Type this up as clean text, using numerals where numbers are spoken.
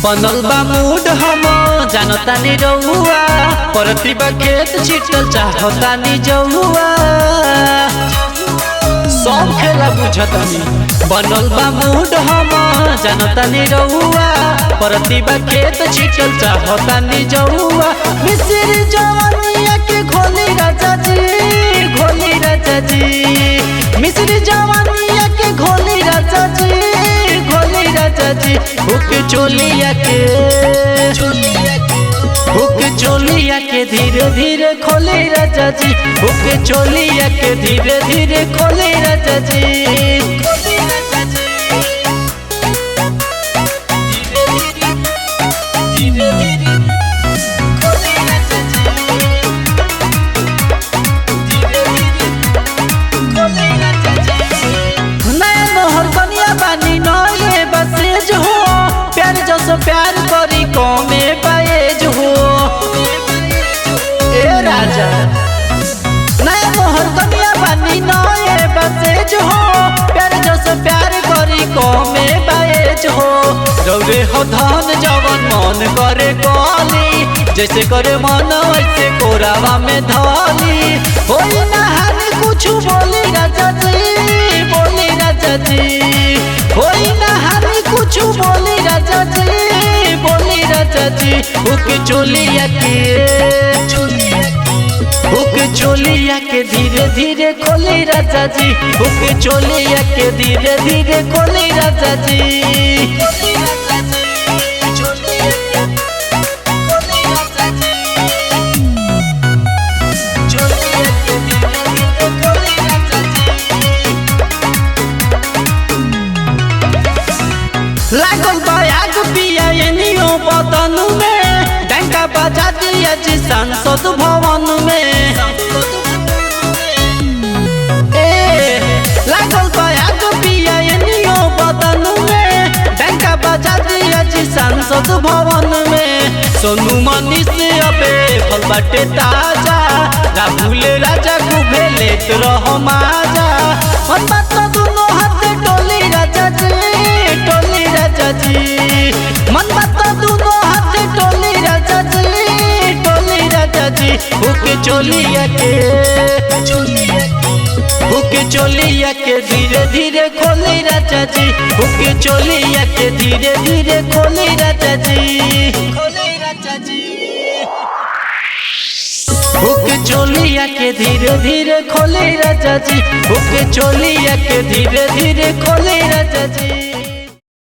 बनल बा मूड हम जानता नी रहुआ प्रतिभा खेत छिटल चाहता नी जहुआ सब खेला बुझतानी। बनल बा मूड हम जानता नी रहुआ प्रतिभा खेत छिटल चाहता नी जहुआ। मिसिर जवानिया के घोली राजा जी, घोली राजा जी, मिसिर जवानिया के घोली राजा जी, घोली राजा जी। हुक चोलिया के, हुक चोलिया के धीरे धीरे खोले राजा जी, हुक चोलिया के धीरे धीरे खोले राजा जी। प्यार करी कौमे पाएज हो ए राजा नया मोहर कनिया बानी नए बसेज हो। प्यार जैसे प्यार करी कौमे पाएज हो। रौरे हो धन जवन मन करे कली, जैसे करे मन वैसे कोरावा में धली। होई ना हानि कुछ बोली राजा जी, बोली राजा जी, होई ना हानि कुछ बोली राजा जी, बोली राजा जी। हुक चोलिया के, हुक चोलिया के धीरे धीरे खोले राजा जी, हुक चोलिया के धीरे धीरे खोले राजा जी। लागल बायाग पिया एनियो बदन में, डंका बजा दिया जी सांसद भवन में। लागल बायाग पिया एनियो बदन में, डंका बजा दिया जी सांसद भवन में। सोनू मनीष अबे फल बाटे ताजा, राहुल राजा कुभे लेत रहो माजा। मन बात दोनों हाथ टोली राजा जी, टोली राजा जी, मन बात दोनों हाथ टोली राजा जी, टोली राजा जी। हुक चोलिया के, हुक चोलिया के धीरे धीरे खोले राजा जी, हुक चोलिया के धीरे धीरे खोले राजा जी, खोले राजा जी। हुक चोलिया के धीरे धीरे खोले राजा जी, हुक चोलिया के धीरे धीरे खोले राजा जी।